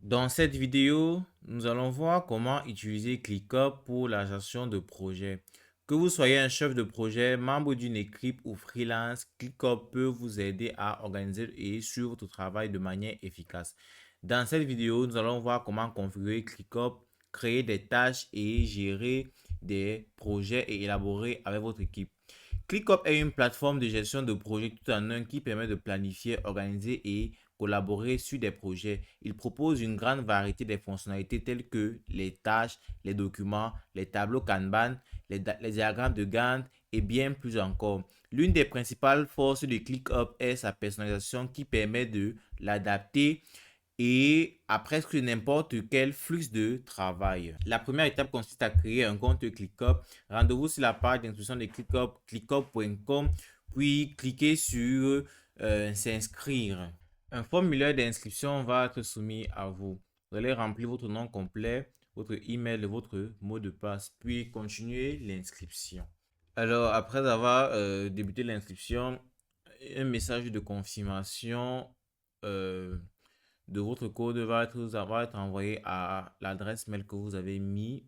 Dans cette vidéo, nous allons voir comment utiliser ClickUp pour la gestion de projet. Que vous soyez un chef de projet, membre d'une équipe ou freelance, ClickUp peut vous aider à organiser et suivre votre travail de manière efficace. Dans cette vidéo, nous allons voir comment configurer ClickUp, créer des tâches et gérer des projets et élaborer avec votre équipe. ClickUp est une plateforme de gestion de projets tout en un qui permet de planifier, organiser et collaborer sur des projets. Il propose une grande variété de fonctionnalités telles que les tâches, les documents, les tableaux Kanban, les diagrammes de Gantt et bien plus encore. L'une des principales forces de ClickUp est sa personnalisation qui permet de l'adapter et à presque n'importe quel flux de travail. La première étape consiste à créer un compte ClickUp. Rendez-vous sur la page d'instruction de ClickUp, clickup.com, puis cliquez sur s'inscrire. Un formulaire d'inscription va être soumis à vous. Vous allez remplir votre nom complet, votre email et votre mot de passe, puis continuer l'inscription. Alors, après avoir débuté l'inscription, un message de confirmation euh, de votre code va être envoyé à l'adresse mail que vous avez mis.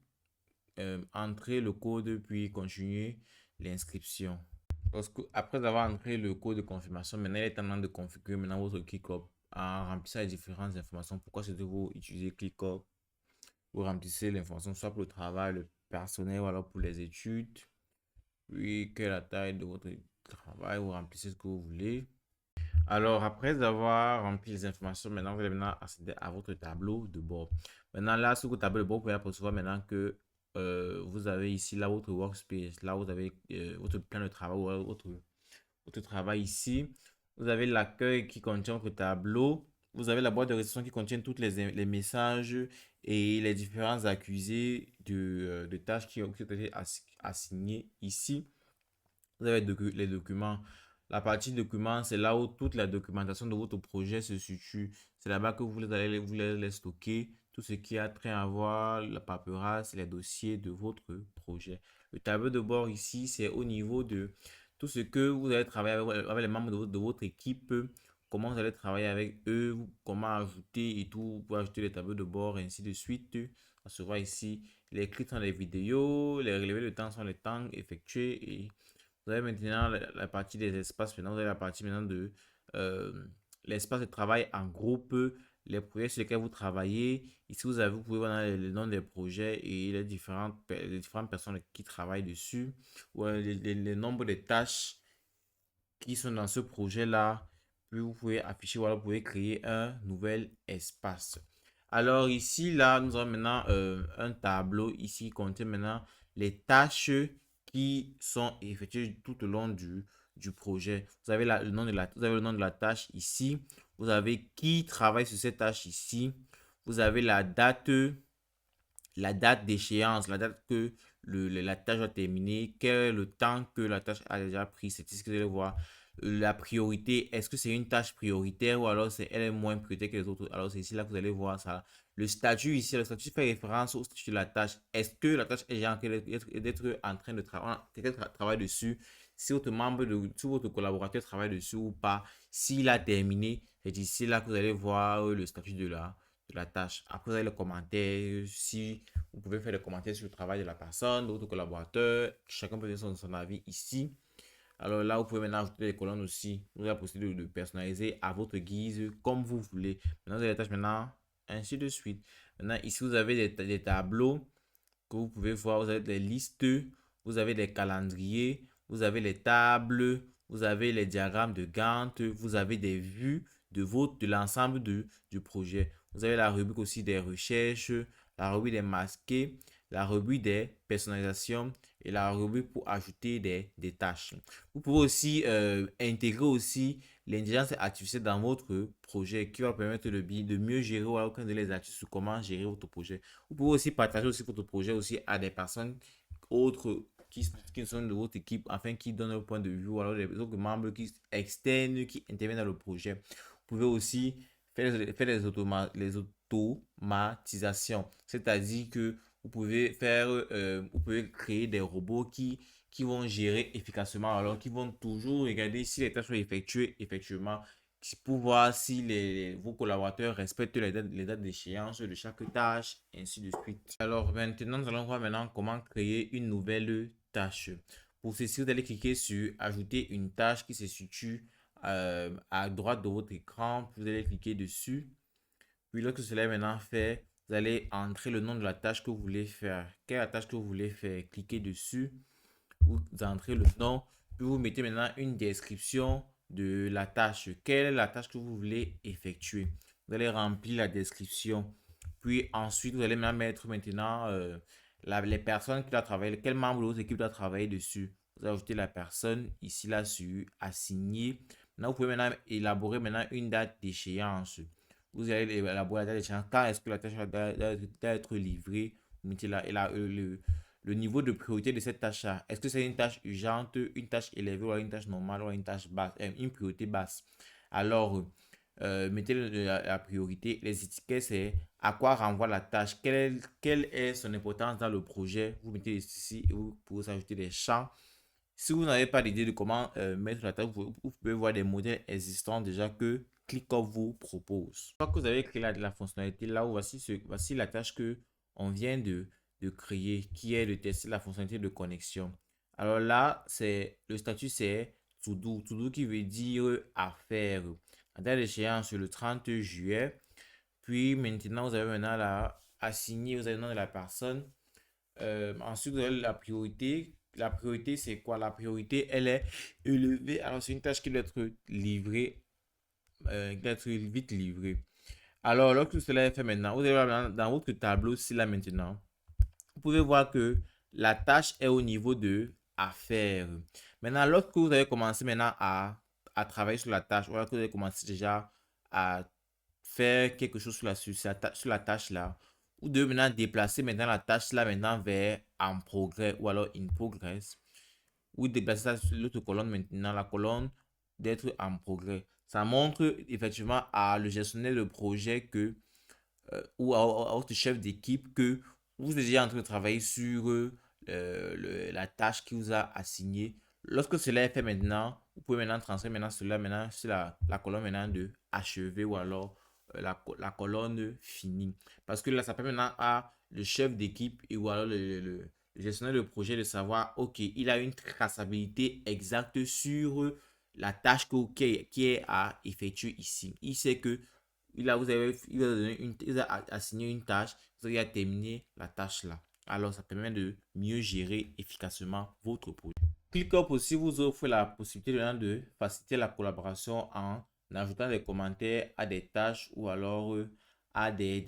Entrez le code puis continuez l'inscription. Parce que après avoir entré le code de confirmation, maintenant il est temps de configurer maintenant votre ClickUp en remplissant les différentes informations. Pourquoi c'est de vous utiliser ClickUp? Vous remplissez l'information soit pour le travail, le personnel ou alors pour les études. Puis quelle est la taille de votre travail, vous remplissez ce que vous voulez. Alors, après avoir rempli les informations, maintenant, vous allez maintenant accéder à votre tableau de bord. Maintenant, là, sur votre tableau de bord, vous pouvez apercevoir maintenant que vous avez ici, là, votre workspace. Là, vous avez votre plan de travail, votre travail ici. Vous avez l'accueil qui contient votre tableau. Vous avez la boîte de réception qui contient tous les messages et les différents accusés de tâches qui ont été assignés ici. Vous avez les documents. La partie documents, c'est là où toute la documentation de votre projet se situe. C'est là-bas que vous allez les stocker, tout ce qui a trait à voir, la paperasse, les dossiers de votre projet. Le tableau de bord ici, c'est au niveau de tout ce que vous allez travailler avec les membres de votre équipe, comment vous allez travailler avec eux, comment ajouter et tout, pour ajouter les tableaux de bord, et ainsi de suite. On se voit ici, les clics sont les vidéos, les relevés de temps sont les temps effectués et vous avez maintenant la partie des espaces. Maintenant, vous avez la partie maintenant de euh, l'espace de travail en groupe, les projets sur lesquels vous travaillez. Ici, vous pouvez voir le nom des projets et les différentes personnes qui travaillent dessus, ou le nombre de tâches qui sont dans ce projet-là. Puis vous pouvez afficher, voilà, vous pouvez créer un nouvel espace. Alors ici, là, nous avons maintenant un tableau ici qui contient maintenant les tâches qui sont effectuées tout au long du projet. Vous avez le nom de la tâche ici. Vous avez qui travaille sur cette tâche ici. Vous avez la date d'échéance, la date que la tâche va terminer, quel est le temps que la tâche a déjà pris. C'est ce que vous allez voir. La priorité, est-ce que c'est une tâche prioritaire ou alors elle est moins prioritaire que les autres? Alors c'est ici là que vous allez voir ça. Le statut fait référence au statut de la tâche. Est-ce que la tâche est déjà en train d'être en train de travailler, quelqu'un travaille dessus? Si votre collaborateur travaille dessus ou pas, s'il a terminé, c'est ici là que vous allez voir le statut de la tâche. Après, vous avez les commentaires. Si vous pouvez faire des commentaires sur le travail de la personne, de votre collaborateur. Chacun peut donner son avis ici. Alors là, vous pouvez maintenant ajouter des colonnes aussi. Vous avez la possibilité de personnaliser à votre guise, comme vous voulez. Maintenant, vous avez les tâches maintenant, ainsi de suite. Maintenant, ici, vous avez des tableaux que vous pouvez voir. Vous avez des listes, vous avez des calendriers, vous avez les tables, vous avez les diagrammes de Gantt, vous avez des vues de l'ensemble du projet. Vous avez la rubrique aussi des recherches, la rubrique des masqués, la rubrique des personnalisations et la rubrique pour ajouter des tâches. Vous pouvez aussi intégrer aussi l'intelligence artificielle dans votre projet qui va permettre de mieux gérer ou alors de les astuces sur comment gérer votre projet. Vous pouvez aussi partager aussi votre projet aussi à des personnes autres qui sont de votre équipe afin qu'ils donnent leur point de vue ou alors les autres membres externes qui interviennent dans le projet. Vous pouvez aussi faire les automatisations, c'est-à-dire que vous pouvez créer des robots qui vont gérer efficacement, alors qui vont toujours regarder si les tâches sont effectuées effectivement, pour voir si vos collaborateurs respectent les dates d'échéance de chaque tâche, ainsi de suite. Alors maintenant, nous allons voir maintenant comment créer une nouvelle tâche. Pour ceci, vous allez cliquer sur Ajouter une tâche qui se situe à droite de votre écran. Vous allez cliquer dessus. Puis lorsque cela est maintenant fait, vous allez entrer le nom de la tâche que vous voulez faire. Quelle est la tâche que vous voulez faire? Cliquez dessus. Vous entrez le nom. Puis vous mettez maintenant une description de la tâche. Quelle est la tâche que vous voulez effectuer? Vous allez remplir la description. Puis ensuite, vous allez mettre maintenant les personnes qui doivent travailler, quel membre de votre équipe doit travailler dessus. Vous ajoutez la personne ici là sur assigner. Maintenant, vous pouvez maintenant élaborer maintenant une date d'échéance. Vous allez élaborer la date d'échéance. Quand est-ce que la tâche doit être livrée? Vous mettez là, et là le niveau de priorité de cette tâche-là. Est-ce que c'est une tâche urgente, une tâche élevée ou une tâche normale ou une tâche basse, une priorité basse? Alors, mettez la priorité. Les étiquettes, c'est à quoi renvoie la tâche, quelle est son importance dans le projet. Vous mettez ici et vous pouvez ajouter des champs. Si vous n'avez pas d'idée de comment mettre la tâche, vous pouvez voir des modèles existants déjà que ClickUp vous propose. Une fois que vous avez créé la fonctionnalité, là, voici la tâche que on vient de créer, qui est de tester la fonctionnalité de connexion. Alors là, le statut, c'est to do. To do qui veut dire à faire. La date d'échéance le 30 juillet. Puis maintenant, vous avez maintenant la assigner, vous avez le nom de la personne. Ensuite, vous avez la priorité. La priorité, c'est quoi? La priorité, elle est élevée. Alors, c'est une tâche qui doit être livrée, qui doit être vite livrée. Alors, lorsque cela est fait maintenant, vous allez voir dans votre tableau, ici là maintenant, vous pouvez voir que la tâche est au niveau de à faire. Maintenant, lorsque vous avez commencé maintenant travailler sur la tâche, ou alors que vous avez commencé déjà à faire quelque chose sur la tâche là, vous devez maintenant déplacer maintenant la tâche là maintenant vers en progrès ou alors in progress. Ou déplacer ça sur l'autre colonne maintenant, la colonne d'être en progrès. Ça montre effectivement à le gestionnaire de projet que ou à votre chef d'équipe que vous êtes déjà en train de travailler sur la tâche qui vous a assignée. Lorsque cela est fait maintenant, vous pouvez maintenant transférer maintenant cela maintenant sur la colonne maintenant de achever ou alors la colonne finie. Parce que là, ça permet maintenant à le chef d'équipe et ou alors le gestionnaire de projet de savoir, ok, il a une traçabilité exacte sur la tâche qui est à effectuer ici. Il sait que il a assigné une tâche, vous avez terminé la tâche là. Alors, ça permet de mieux gérer efficacement votre projet. ClickUp aussi vous offre la possibilité de faciliter la collaboration en ajoutant des commentaires à des tâches ou alors à des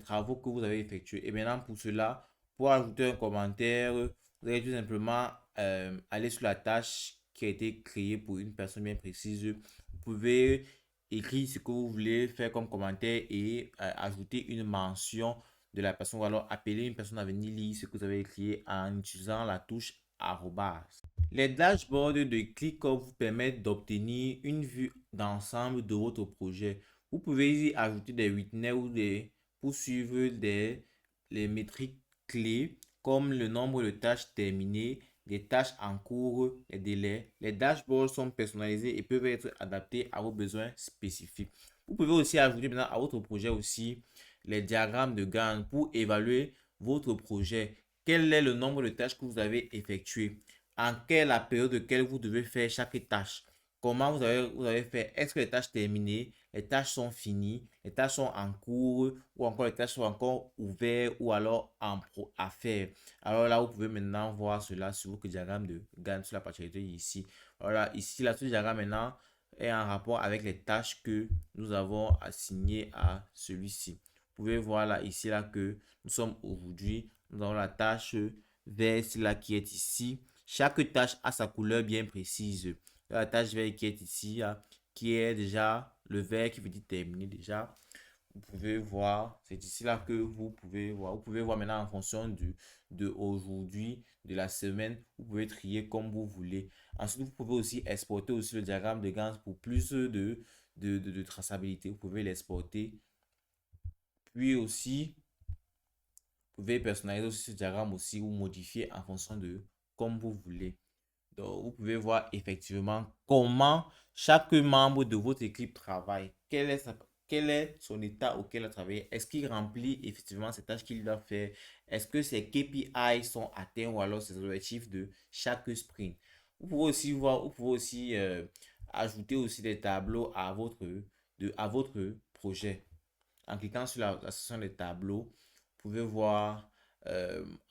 travaux que vous avez effectués. Et maintenant, pour cela, pour ajouter un commentaire, vous allez tout simplement aller sur la tâche qui a été créée pour une personne bien précise. Vous pouvez écrire ce que vous voulez faire comme commentaire et ajouter une mention de la personne ou alors appeler une personne à venir lire ce que vous avez écrit en utilisant la touche arrobas. Les dashboards de ClickUp vous permettent d'obtenir une vue d'ensemble de votre projet. Vous pouvez y ajouter des widgets ou pour suivre les métriques clés comme le nombre de tâches terminées, les tâches en cours, les délais. Les dashboards sont personnalisés et peuvent être adaptés à vos besoins spécifiques. Vous pouvez aussi ajouter maintenant à votre projet aussi les diagrammes de Gantt pour évaluer votre projet. Quel est le nombre de tâches que vous avez effectuées? En quelle la période de laquelle vous devez faire chaque tâche? Comment vous avez fait? Est-ce que les tâches terminées, les tâches sont finies, les tâches sont en cours ou encore les tâches sont encore ouvertes ou alors à faire? Alors là, vous pouvez maintenant voir cela sur votre diagramme de Gantt sur la partie ici. Voilà, ici, là, ce diagramme maintenant est en rapport avec les tâches que nous avons assignées à celui-ci. Vous pouvez voir là, ici, là, que nous sommes aujourd'hui, nous avons la tâche verte là qui est ici. Chaque tâche a sa couleur bien précise. La tâche verte qui est ici, là, qui est déjà le vert qui veut dire terminer déjà. Vous pouvez voir, c'est ici là que vous pouvez voir. Vous pouvez voir maintenant en fonction de aujourd'hui, de la semaine, vous pouvez trier comme vous voulez. Ensuite, vous pouvez aussi exporter aussi le diagramme de Gantt pour plus de traçabilité. Vous pouvez l'exporter. Puis aussi, vous pouvez personnaliser aussi ce diagramme aussi ou modifier en fonction de comme vous voulez. Donc, vous pouvez voir effectivement comment chaque membre de votre équipe travaille. Quel est son état auquel il a travaillé? Est-ce qu'il remplit effectivement ces tâches qu'il doit faire? Est-ce que ses KPI sont atteints ou alors ses objectifs de chaque sprint? Vous pouvez aussi voir, vous pouvez aussi ajouter aussi des tableaux à votre projet. En cliquant sur la section des tableaux, vous pouvez voir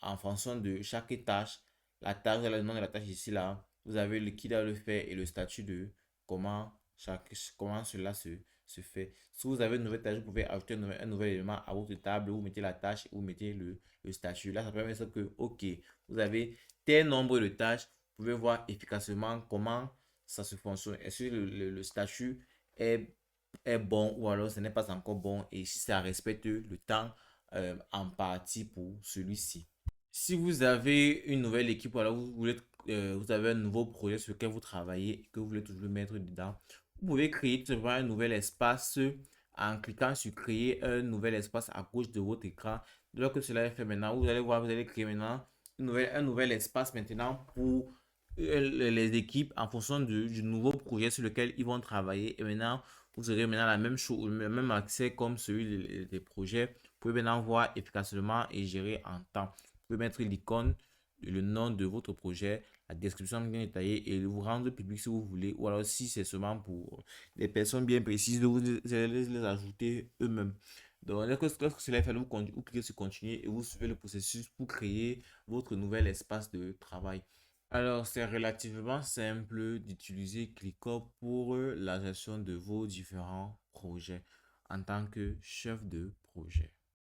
en fonction de chaque tâche, la tâche, le nom de la tâche ici, là, vous avez le qui doit le faire et le statut de comment cela se fait. Si vous avez une nouvelle tâche, vous pouvez ajouter un nouvel élément à votre table, vous mettez la tâche, vous mettez le statut. Là, ça permet ça que, ok, vous avez tel nombre de tâches, vous pouvez voir efficacement comment ça se fonctionne. Est-ce que le statut est bon ou alors ce n'est pas encore bon et si ça respecte le temps en partie pour celui-ci. Si vous avez une nouvelle équipe, alors vous avez un nouveau projet sur lequel vous travaillez et que vous voulez toujours le mettre dedans, vous pouvez créer tout simplement un nouvel espace en cliquant sur créer un nouvel espace à gauche de votre écran. Dès lors que cela est fait maintenant, vous allez voir, vous allez créer maintenant un nouvel espace maintenant pour les équipes en fonction du nouveau projet sur lequel ils vont travailler. Et maintenant, vous aurez maintenant la même chose, le même accès comme celui des projets. Vous pouvez maintenant voir efficacement et gérer en temps. Vous pouvez mettre l'icône, le nom de votre projet, la description bien détaillée et vous rendre public si vous voulez. Ou alors si c'est seulement pour des personnes bien précises, vous les ajouter eux-mêmes. Donc, lorsque cela est fait, vous cliquez sur continuer et vous suivez le processus pour créer votre nouvel espace de travail. Alors, c'est relativement simple d'utiliser ClickUp pour la gestion de vos différents projets en tant que chef de projet.